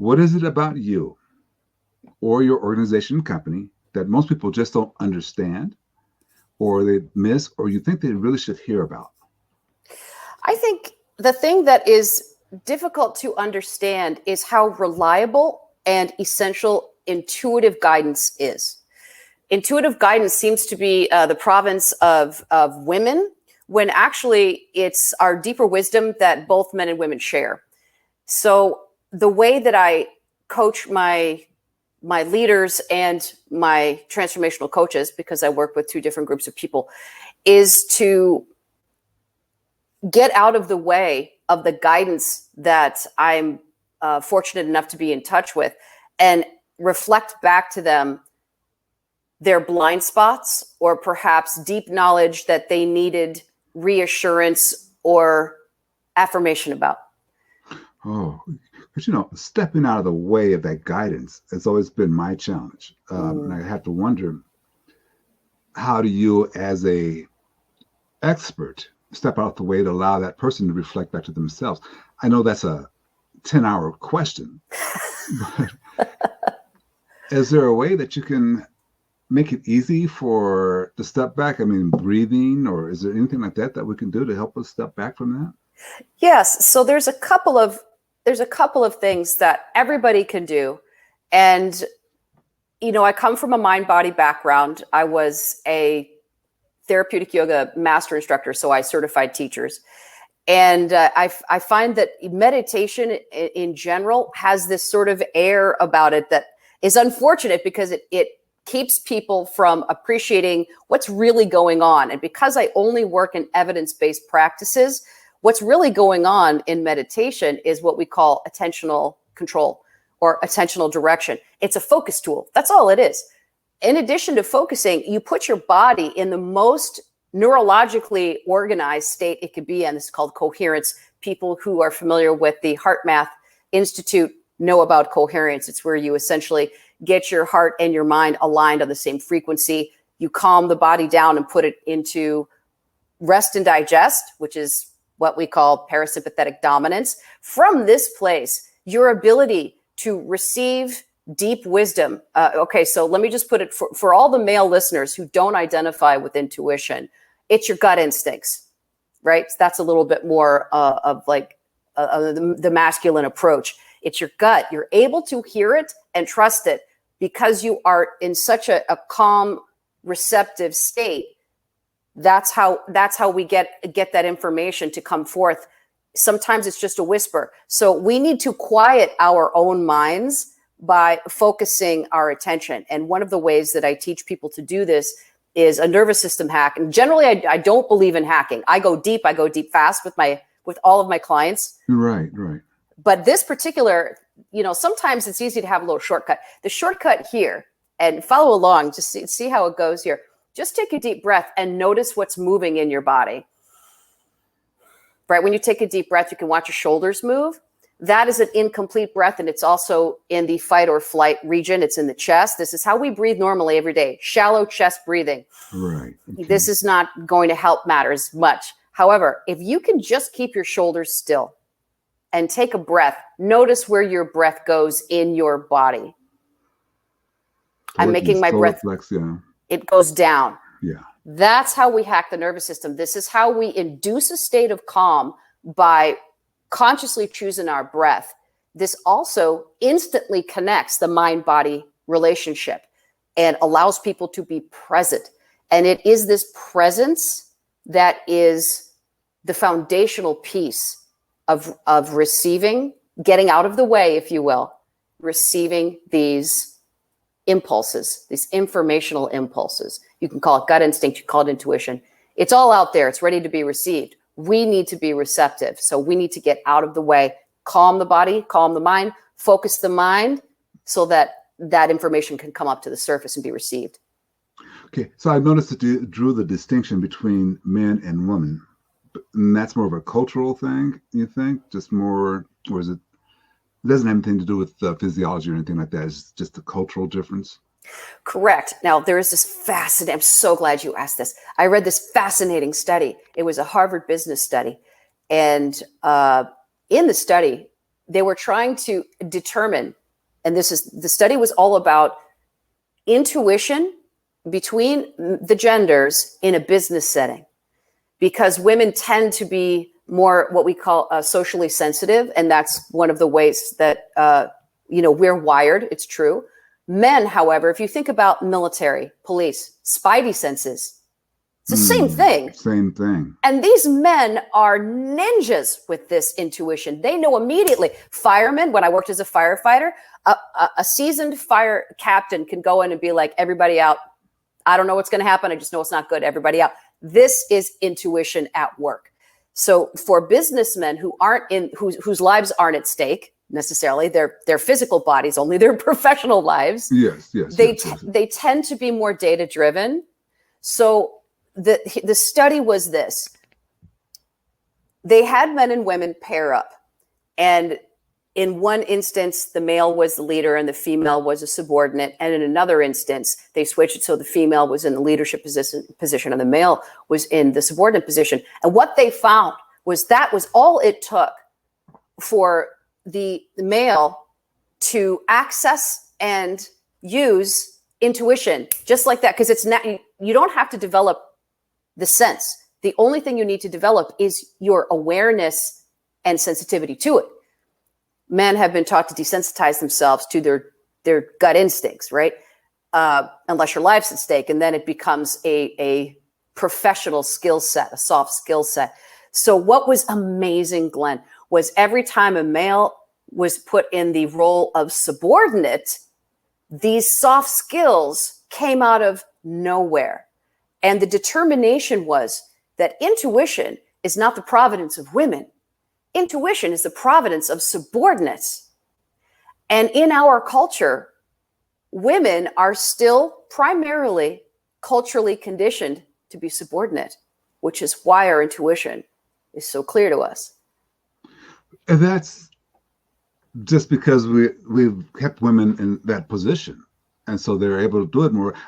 What is it about you or your organization and company that most people just don't understand, or they miss, or you think they really should hear about? I think the thing that is difficult to understand is how reliable and essential intuitive guidance is. Intuitive guidance seems to be the province of women, when actually it's our deeper wisdom that both men and women share. So the way that I coach my leaders and my transformational coaches, because I work with two different groups of people, is to get out of the way of the guidance that I'm fortunate enough to be in touch with, and reflect back to them their blind spots, or perhaps deep knowledge that they needed reassurance or affirmation about. Oh, but stepping out of the way of that guidance has always been my challenge. And I have to wonder, how do you, as a expert, step out the way to allow that person to reflect back to themselves? I know that's a 10-hour question, but is there a way that you can make it easy for the step back? I mean, breathing, or is there anything like that we can do to help us step back from that? Yes. So there's a couple of things that everybody can do. And, I come from a mind-body background. I was a therapeutic yoga master instructor, so I certified teachers. And I find that meditation in general has this sort of air about it that is unfortunate, because it keeps people from appreciating what's really going on. And because I only work in evidence-based practices, what's really going on in meditation is what we call attentional control or attentional direction. It's a focus tool. That's all it is. In addition to focusing, you put your body in the most neurologically organized state it could be in. This is called coherence. People who are familiar with the HeartMath Institute know about coherence. It's where you essentially get your heart and your mind aligned on the same frequency. You calm the body down and put it into rest and digest, which is what we call parasympathetic dominance. From this place, your ability to receive deep wisdom. Okay, so let me just put it for all the male listeners who don't identify with intuition, it's your gut instincts, right? That's a little bit more of like the masculine approach. It's your gut. You're able to hear it and trust it because you are in such a calm, receptive state. That's how we get that information to come forth. Sometimes it's just a whisper. So we need to quiet our own minds by focusing our attention. And one of the ways that I teach people to do this is a nervous system hack. And generally, I don't believe in hacking. I go deep fast with all of my clients. Right. But this particular, sometimes it's easy to have a little shortcut. The shortcut here, and follow along, just see how it goes here. Just take a deep breath and notice what's moving in your body. Right? When you take a deep breath, you can watch your shoulders move. That is an incomplete breath, and it's also in the fight or flight region. It's in the chest. This is how we breathe normally every day. Shallow chest breathing. Right. Okay. This is not going to help matters much. However, if you can just keep your shoulders still and take a breath, notice where your breath goes in your body. I'm making my breath. Flex, yeah. It goes down. Yeah. That's how we hack the nervous system. This is how we induce a state of calm by consciously choosing our breath. This also instantly connects the mind-body relationship and allows people to be present. And it is this presence that is the foundational piece of receiving, getting out of the way, if you will, receiving these impulses, these informational impulses. You can call it gut instinct, you call it intuition. It's all out there. It's ready to be received. We need to be receptive. So we need to get out of the way, calm the body, calm the mind, focus the mind so that that information can come up to the surface and be received. Okay. So I noticed that you drew the distinction between men and women. And that's more of a cultural thing, you think? Just more, or is it doesn't have anything to do with physiology or anything like that? It's just a cultural difference? Correct. Now, there is this fascinating, I'm so glad you asked this. I read this fascinating study. It was a Harvard business study. And in the study, they were trying to determine, and the study was all about intuition between the genders in a business setting, because women tend to be more what we call socially sensitive, and that's one of the ways that we're wired. It's true. Men, however, if you think about military, police, spidey senses, it's the same thing. Same thing. And these men are ninjas with this intuition. They know immediately. Firemen, when I worked as a firefighter, a seasoned fire captain can go in and be like, everybody out. I don't know what's going to happen. I just know it's not good. Everybody out. This is intuition at work. So for businessmen who aren't in, whose lives aren't at stake necessarily, their physical bodies, only their professional lives. Yes. They tend to be more data driven. So the study was this: they had men and women pair up, and in one instance, the male was the leader and the female was a subordinate. And in another instance, they switched it so the female was in the leadership position and the male was in the subordinate position. And what they found was that was all it took for the male to access and use intuition just like that. Because it's not, you don't have to develop the sense. The only thing you need to develop is your awareness and sensitivity to it. Men have been taught to desensitize themselves to their gut instincts, right? Unless your life's at stake, and then it becomes a professional skill set, a soft skill set. So what was amazing, Glenn, was every time a male was put in the role of subordinate, these soft skills came out of nowhere. And the determination was that intuition is not the providence of women. Intuition is the providence of subordinates. And in our culture, women are still primarily culturally conditioned to be subordinate, which is why our intuition is so clear to us. And that's just because we've kept women in that position. And so they're able to do it more.